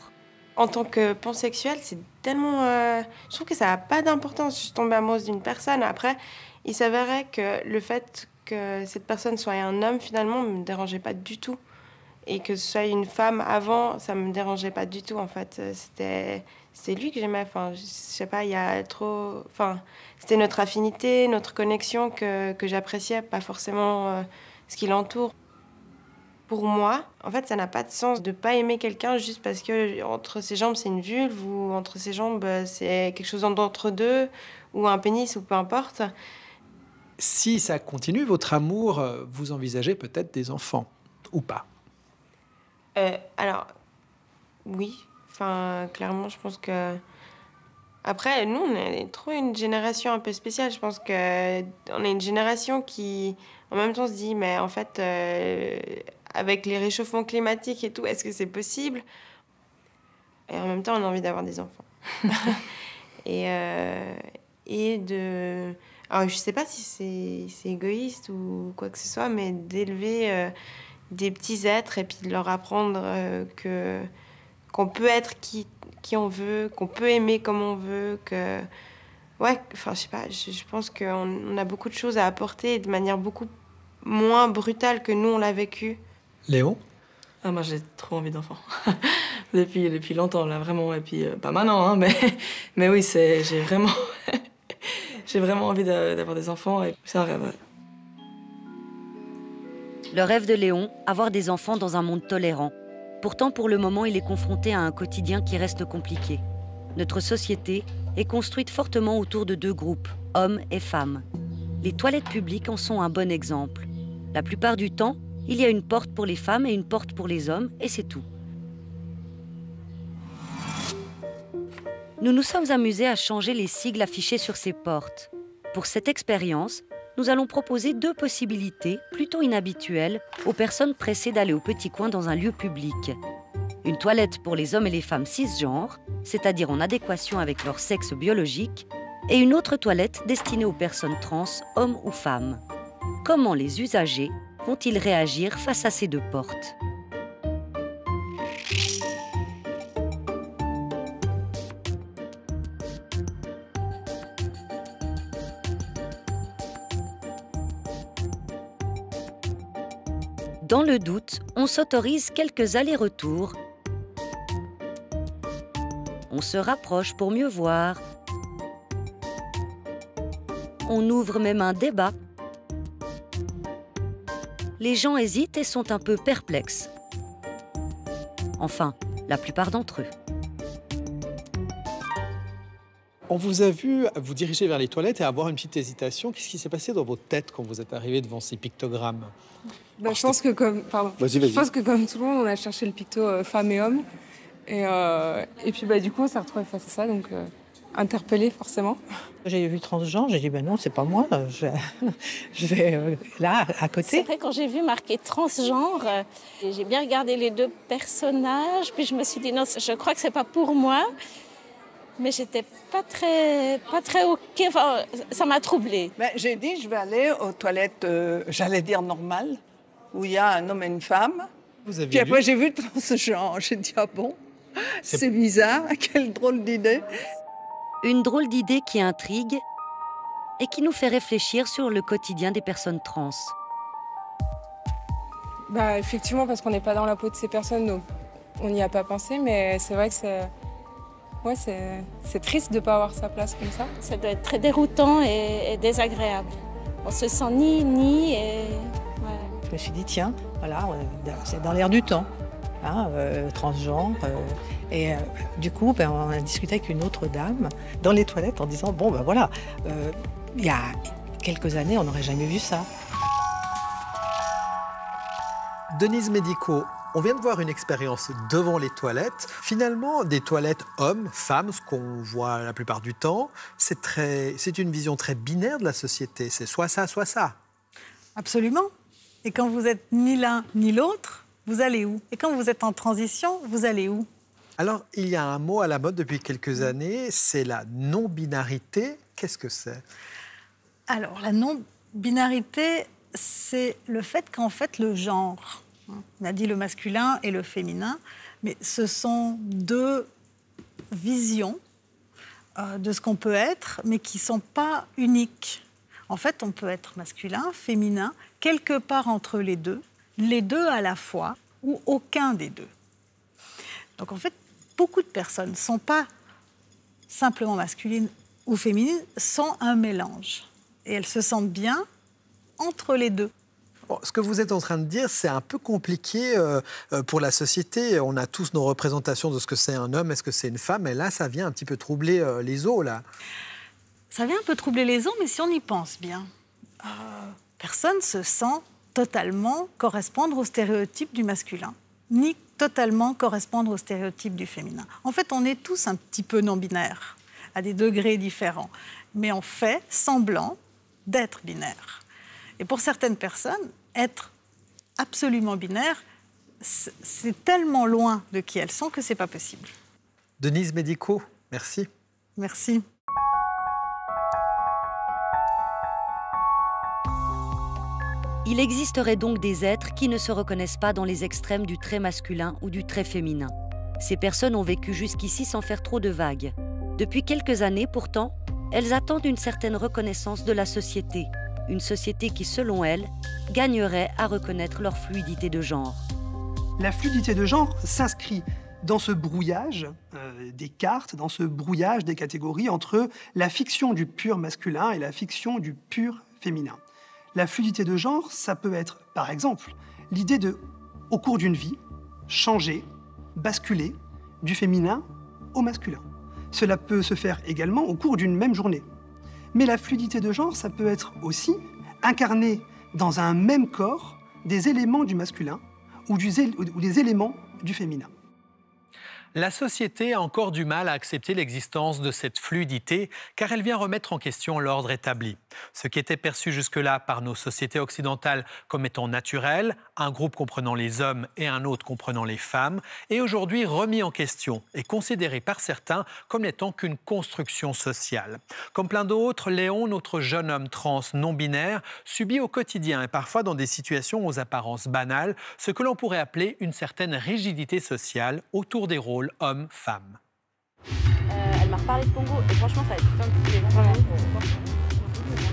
En tant que pansexuelle, c'est tellement... je trouve que ça n'a pas d'importance. Je suis tombée amoureuse d'une personne. Après, il s'avérait que le fait que cette personne soit un homme, finalement, ne me dérangeait pas du tout. Et que ce soit une femme avant, ça ne me dérangeait pas du tout, en fait. C'est lui que j'aimais. Enfin, je sais pas, il y a trop... Enfin, c'était notre affinité, notre connexion que j'appréciais, pas forcément ce qui l'entoure. Pour moi, en fait, ça n'a pas de sens de ne pas aimer quelqu'un juste parce que entre ses jambes, c'est une vulve, ou entre ses jambes, c'est quelque chose d'entre deux, ou un pénis, ou peu importe. Si ça continue, votre amour, vous envisagez peut-être des enfants, ou pas? Alors, oui. Enfin, clairement, je pense que... Après, nous, on est trop une génération un peu spéciale. Je pense qu'on est une génération qui, en même temps, se dit, mais en fait... avec les réchauffements climatiques et tout, est-ce que c'est possible? Et en même temps, on a envie d'avoir des enfants. et de... Alors, je sais pas si c'est égoïste ou quoi que ce soit, mais d'élever des petits êtres et puis de leur apprendre qu'on peut être qui on veut, qu'on peut aimer comme on veut, que... Ouais, enfin, je sais pas, je pense qu'on a beaucoup de choses à apporter de manière beaucoup moins brutale que nous, on l'a vécu. Léon? Ah, moi, j'ai trop envie d'enfants. depuis longtemps, là, vraiment. Et puis, pas maintenant, hein, mais oui, j'ai vraiment... j'ai vraiment envie d'avoir des enfants et c'est un rêve. Ouais. Le rêve de Léon, avoir des enfants dans un monde tolérant. Pourtant, pour le moment, il est confronté à un quotidien qui reste compliqué. Notre société est construite fortement autour de 2 groupes, hommes et femmes. Les toilettes publiques en sont un bon exemple. La plupart du temps, il y a une porte pour les femmes et une porte pour les hommes, et c'est tout. Nous nous sommes amusés à changer les sigles affichés sur ces portes. Pour cette expérience, nous allons proposer 2 possibilités plutôt inhabituelles aux personnes pressées d'aller au petit coin dans un lieu public. Une toilette pour les hommes et les femmes cisgenres, c'est-à-dire en adéquation avec leur sexe biologique, et une autre toilette destinée aux personnes trans, hommes ou femmes. Comment les usagers vont-ils réagir face à ces 2 portes? Dans le doute, on s'autorise quelques allers-retours. On se rapproche pour mieux voir. On ouvre même un débat. Les gens hésitent et sont un peu perplexes. Enfin, la plupart d'entre eux. On vous a vu vous diriger vers les toilettes et avoir une petite hésitation. Qu'est-ce qui s'est passé dans votre tête quand vous êtes arrivé devant ces pictogrammes? Bah, je pense que comme, pardon. Vas-y, vas-y. Je pense que comme tout le monde, on a cherché le picto femme et homme. Et puis bah, du coup, on s'est retrouvés face à ça, donc interpellés forcément. J'ai vu transgenre, j'ai dit ben non, c'est pas moi, je vais là, à côté. C'est vrai, quand j'ai vu marqué transgenre, j'ai bien regardé les deux personnages, puis je me suis dit non, je crois que c'est pas pour moi. Mais j'étais pas très OK. Enfin, ça m'a troublée. Ben, j'ai dit, je vais aller aux toilettes, j'allais dire normales, où il y a un homme et une femme. Vous avez Puis après, j'ai vu transgenre. J'ai dit, ah bon, c'est bizarre, quelle drôle d'idée. Une drôle d'idée qui intrigue et qui nous fait réfléchir sur le quotidien des personnes trans. Bah, effectivement, parce qu'on n'est pas dans la peau de ces personnes, donc on n'y a pas pensé, mais c'est vrai que c'est triste de ne pas avoir sa place comme ça. Ça doit être très déroutant et désagréable. On se sent ni et... Ouais. Je me suis dit, tiens, voilà, c'est dans l'air du temps, hein, transgenre. Du coup, ben, on a discuté avec une autre dame dans les toilettes en disant, bon, ben voilà, il y a quelques années, on n'aurait jamais vu ça. Denise Medico, on vient de voir une expérience devant les toilettes. Finalement, des toilettes hommes, femmes, ce qu'on voit la plupart du temps, c'est une vision très binaire de la société. C'est soit ça, soit ça. Absolument. Et quand vous êtes ni l'un ni l'autre, vous allez où? Et quand vous êtes en transition, vous allez où? Alors, il y a un mot à la mode depuis quelques années, c'est la non-binarité. Qu'est-ce que c'est? Alors, la non-binarité, c'est le fait qu'en fait, le genre, on a dit le masculin et le féminin, mais ce sont deux visions de ce qu'on peut être, mais qui ne sont pas uniques. En fait, on peut être masculin, féminin, quelque part entre les deux à la fois, ou aucun des deux. Donc en fait, beaucoup de personnes ne sont pas simplement masculines ou féminines, sont un mélange. Et elles se sentent bien entre les deux. Bon, ce que vous êtes en train de dire, c'est un peu compliqué pour la société. On a tous nos représentations de ce que c'est un homme, est-ce que c'est une femme, et là, ça vient un petit peu troubler les eaux, là. Ça vient un peu troubler les eaux, mais si on y pense bien, personne ne se sent totalement correspondre au stéréotype du masculin, ni totalement correspondre au stéréotype du féminin. En fait, on est tous un petit peu non-binaires, à des degrés différents, mais on fait semblant d'être binaire. Et pour certaines personnes, être absolument binaire, c'est tellement loin de qui elles sont que c'est pas possible. Denise Medico, merci. Merci. Il existerait donc des êtres qui ne se reconnaissent pas dans les extrêmes du trait masculin ou du trait féminin. Ces personnes ont vécu jusqu'ici sans faire trop de vagues. Depuis quelques années, pourtant, elles attendent une certaine reconnaissance de la société. Une société qui, selon elles, gagnerait à reconnaître leur fluidité de genre. La fluidité de genre s'inscrit dans ce brouillage des cartes, dans ce brouillage des catégories entre la fiction du pur masculin et la fiction du pur féminin. La fluidité de genre, ça peut être, par exemple, l'idée de, au cours d'une vie, changer, basculer du féminin au masculin. Cela peut se faire également au cours d'une même journée. Mais la fluidité de genre, ça peut être aussi incarner dans un même corps des éléments du masculin ou des éléments du féminin. La société a encore du mal à accepter l'existence de cette fluidité car elle vient remettre en question l'ordre établi. Ce qui était perçu jusque-là par nos sociétés occidentales comme étant naturel, un groupe comprenant les hommes et un autre comprenant les femmes, est aujourd'hui remis en question et considéré par certains comme n'étant qu'une construction sociale. Comme plein d'autres, Léon, notre jeune homme trans non-binaire, subit au quotidien et parfois dans des situations aux apparences banales ce que l'on pourrait appeler une certaine rigidité sociale autour des rôles homme-femme. Elle m'a reparlé de Congo et franchement ça va être plein de trucs.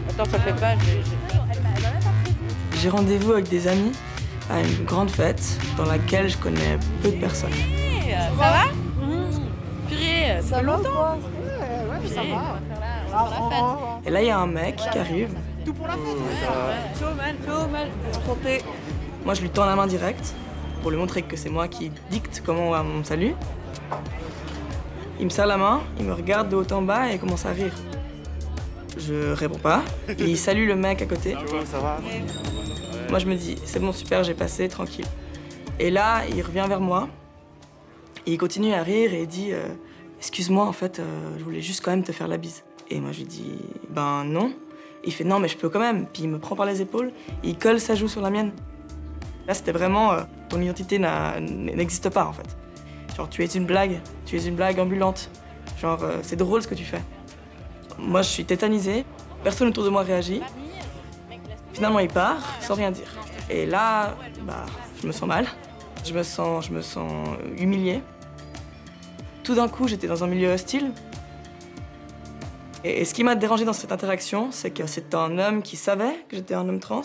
Attends, ça fait pas. J'ai rendez-vous avec des amis à une grande fête dans laquelle je connais peu de personnes. Ça va Purée, ça fait longtemps. Ouais, ça va. On va faire la fête. Et là il y a un mec qui arrive. Tout pour la fête. Chaud man. Santé. Moi je lui tends la main directe pour lui montrer que c'est moi qui dicte comment on va mon salut. Il me serre la main, il me regarde de haut en bas et commence à rire. Je réponds pas. Et il salue le mec à côté. Ça va. Moi, je me dis, c'est bon, super, j'ai passé, tranquille. Et là, il revient vers moi, et il continue à rire et il dit excuse-moi, en fait, je voulais juste quand même te faire la bise. Et moi, je lui dis ben non. Il fait non, mais je peux quand même. Puis il me prend par les épaules, et il colle sa joue sur la mienne. Là, c'était vraiment ton identité n'existe pas, en fait. Genre, tu es une blague ambulante. Genre, c'est drôle ce que tu fais. Moi, je suis tétanisée, personne autour de moi réagit. Finalement, il part sans rien dire. Et là, bah, je me sens mal. Je me sens humiliée. Tout d'un coup, j'étais dans un milieu hostile. Et ce qui m'a dérangée dans cette interaction, c'est que c'était un homme qui savait que j'étais un homme trans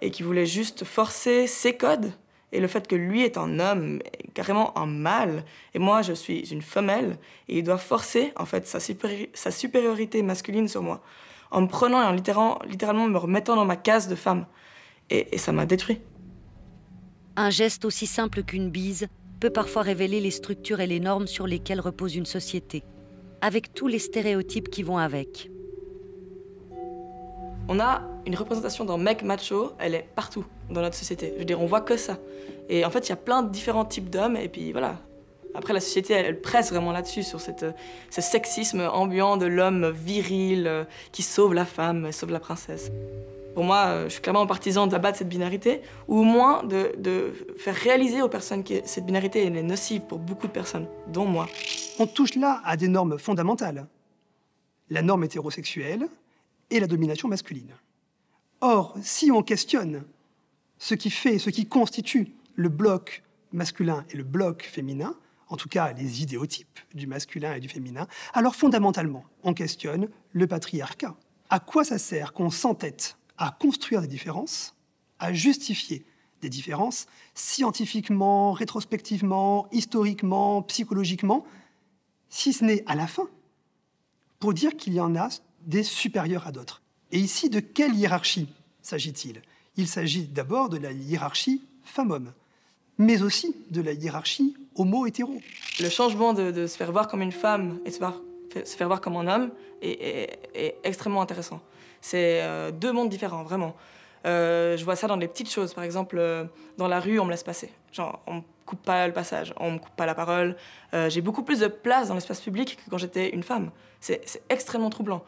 et qui voulait juste forcer ses codes. Et le fait que lui est un homme, carrément un mâle, et moi je suis une femelle, et il doit forcer en fait sa supériorité masculine sur moi, en me prenant et en littéralement me remettant dans ma case de femme. Et ça m'a détruit. Un geste aussi simple qu'une bise peut parfois révéler les structures et les normes sur lesquelles repose une société, avec tous les stéréotypes qui vont avec. On a une représentation d'un mec macho, elle est partout dans notre société. Je veux dire, on voit que ça. Et en fait, il y a plein de différents types d'hommes, et puis voilà. Après, la société, elle presse vraiment là-dessus, sur ce sexisme ambiant de l'homme viril qui sauve la femme, sauve la princesse. Pour moi, je suis clairement partisan d'abattre cette binarité, ou au moins de faire réaliser aux personnes que cette binarité elle est nocive pour beaucoup de personnes, dont moi. On touche là à des normes fondamentales. La norme hétérosexuelle et la domination masculine. Or, si on questionne ce qui constitue le bloc masculin et le bloc féminin, en tout cas les idéotypes du masculin et du féminin, alors fondamentalement, on questionne le patriarcat. À quoi ça sert qu'on s'entête à construire des différences, à justifier des différences scientifiquement, rétrospectivement, historiquement, psychologiquement, si ce n'est à la fin pour dire qu'il y en a des supérieurs à d'autres. Et ici, de quelle hiérarchie s'agit-il? Il s'agit d'abord de la hiérarchie femme-homme, mais aussi de la hiérarchie homo-hétéro. Le changement de se faire voir comme une femme et de se faire voir comme un homme est extrêmement intéressant. C'est deux mondes différents, vraiment. Je vois ça dans les petites choses. Par exemple, dans la rue, on me laisse passer. Genre, on me coupe pas le passage, on me coupe pas la parole. J'ai beaucoup plus de place dans l'espace public que quand j'étais une femme. C'est extrêmement troublant.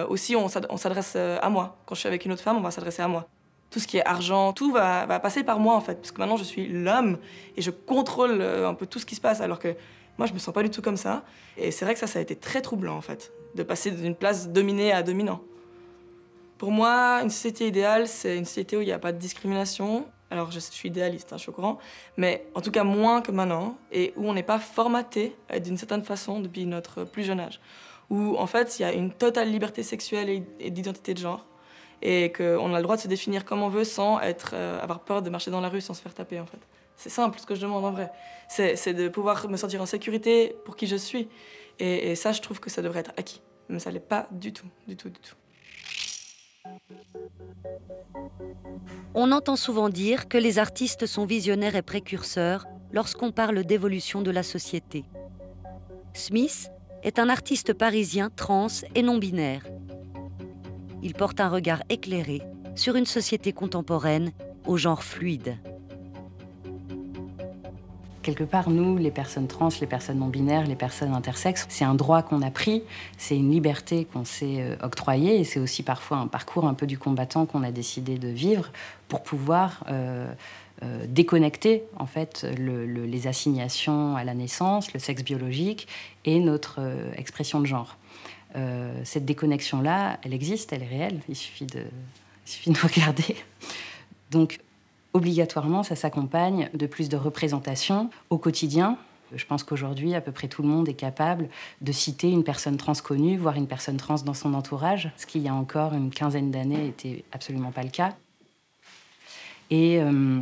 Aussi, on s'adresse à moi. Quand je suis avec une autre femme, on va s'adresser à moi. Tout ce qui est argent, tout va passer par moi, en fait. Parce que maintenant, je suis l'homme et je contrôle un peu tout ce qui se passe. Alors que moi, je me sens pas du tout comme ça. Et c'est vrai que ça a été très troublant, en fait. De passer d'une place dominée à dominant. Pour moi, une société idéale, c'est une société où il n'y a pas de discrimination. Alors, je suis idéaliste, hein, je suis au courant. Mais en tout cas, moins que maintenant. Et où on n'est pas formaté d'une certaine façon depuis notre plus jeune âge. Où, en fait, il y a une totale liberté sexuelle et d'identité de genre. Et qu'on a le droit de se définir comme on veut sans avoir peur de marcher dans la rue sans se faire taper, en fait. C'est simple, ce que je demande en vrai. C'est de pouvoir me sentir en sécurité pour qui je suis. Et ça, je trouve que ça devrait être acquis. Mais ça ne l'est pas du tout, du tout, du tout. On entend souvent dire que les artistes sont visionnaires et précurseurs lorsqu'on parle d'évolution de la société. Smith est un artiste parisien trans et non-binaire. Il porte un regard éclairé sur une société contemporaine au genre fluide. Quelque part, nous, les personnes trans, les personnes non-binaires, les personnes intersexes, c'est un droit qu'on a pris, c'est une liberté qu'on s'est octroyée et c'est aussi parfois un parcours un peu du combattant qu'on a décidé de vivre pour pouvoir déconnecter en fait les assignations à la naissance, le sexe biologique et notre expression de genre. Cette déconnexion-là, elle existe, elle est réelle, il suffit de nous regarder. Donc, obligatoirement, ça s'accompagne de plus de représentation au quotidien. Je pense qu'aujourd'hui, à peu près tout le monde est capable de citer une personne trans connue, voire une personne trans dans son entourage, ce qui, il y a encore une quinzaine d'années, n'était absolument pas le cas. Et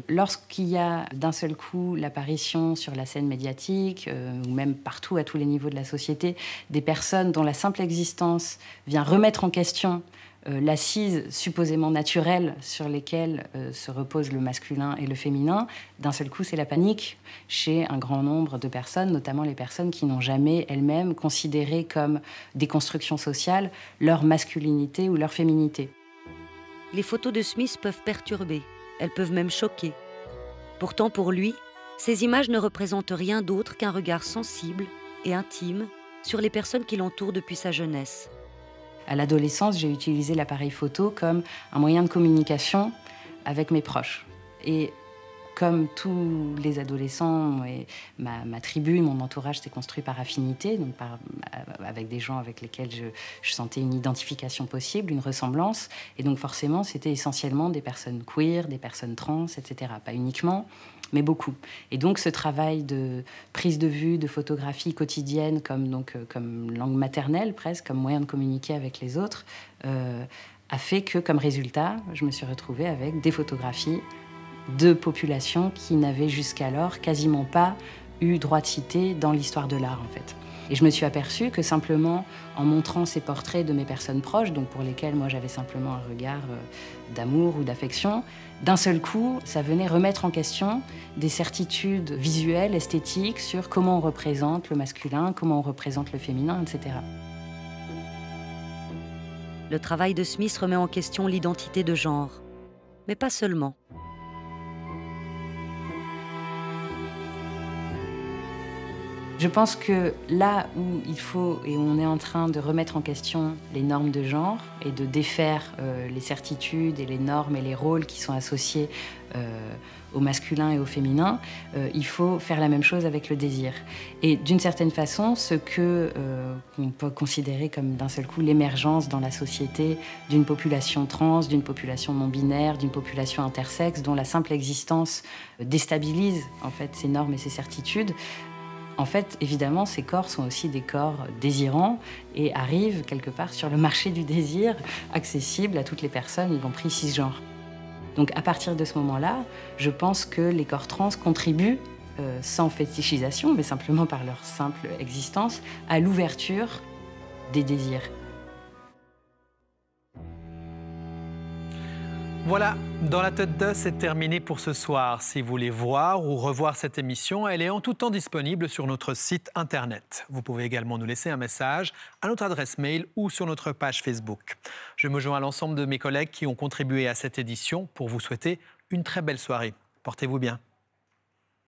lorsqu'il y a d'un seul coup l'apparition sur la scène médiatique, ou même partout à tous les niveaux de la société, des personnes dont la simple existence vient remettre en question l'assise supposément naturelle sur lesquelles se reposent le masculin et le féminin, d'un seul coup, c'est la panique chez un grand nombre de personnes, notamment les personnes qui n'ont jamais elles-mêmes considéré comme des constructions sociales leur masculinité ou leur féminité. Les photos de Smith peuvent perturber, elles peuvent même choquer. Pourtant, pour lui, ces images ne représentent rien d'autre qu'un regard sensible et intime sur les personnes qui l'entourent depuis sa jeunesse. À l'adolescence, j'ai utilisé l'appareil photo comme un moyen de communication avec mes proches. Et comme tous les adolescents, et ma tribu, mon entourage s'est construit par affinité, donc avec des gens avec lesquels je sentais une identification possible, une ressemblance. Et donc forcément, c'était essentiellement des personnes queer, des personnes trans, etc. Pas uniquement, mais beaucoup. Et donc ce travail de prise de vue, de photographie quotidienne, comme langue maternelle presque, comme moyen de communiquer avec les autres, a fait que, comme résultat, je me suis retrouvée avec des photographies de populations qui n'avaient jusqu'alors quasiment pas eu droit de cité dans l'histoire de l'art, en fait. Et je me suis aperçue que simplement en montrant ces portraits de mes personnes proches, donc pour lesquelles moi j'avais simplement un regard d'amour ou d'affection, d'un seul coup, ça venait remettre en question des certitudes visuelles, esthétiques, sur comment on représente le masculin, comment on représente le féminin, etc. Le travail de Smith remet en question l'identité de genre, mais pas seulement. Je pense que là où il faut, et on est en train de remettre en question les normes de genre et de défaire les certitudes et les normes et les rôles qui sont associés au masculin et au féminin, il faut faire la même chose avec le désir. Et d'une certaine façon, ce qu'on peut considérer comme d'un seul coup l'émergence dans la société d'une population trans, d'une population non-binaire, d'une population intersexe, dont la simple existence déstabilise en fait ces normes et ces certitudes. En fait, évidemment, ces corps sont aussi des corps désirants et arrivent quelque part sur le marché du désir, accessible à toutes les personnes, y compris cisgenres. Donc à partir de ce moment-là, je pense que les corps trans contribuent, sans fétichisation, mais simplement par leur simple existence, à l'ouverture des désirs. Voilà, Dans la tête d'œuf, c'est terminé pour ce soir. Si vous voulez voir ou revoir cette émission, elle est en tout temps disponible sur notre site internet. Vous pouvez également nous laisser un message à notre adresse mail ou sur notre page Facebook. Je me joins à l'ensemble de mes collègues qui ont contribué à cette édition pour vous souhaiter une très belle soirée. Portez-vous bien.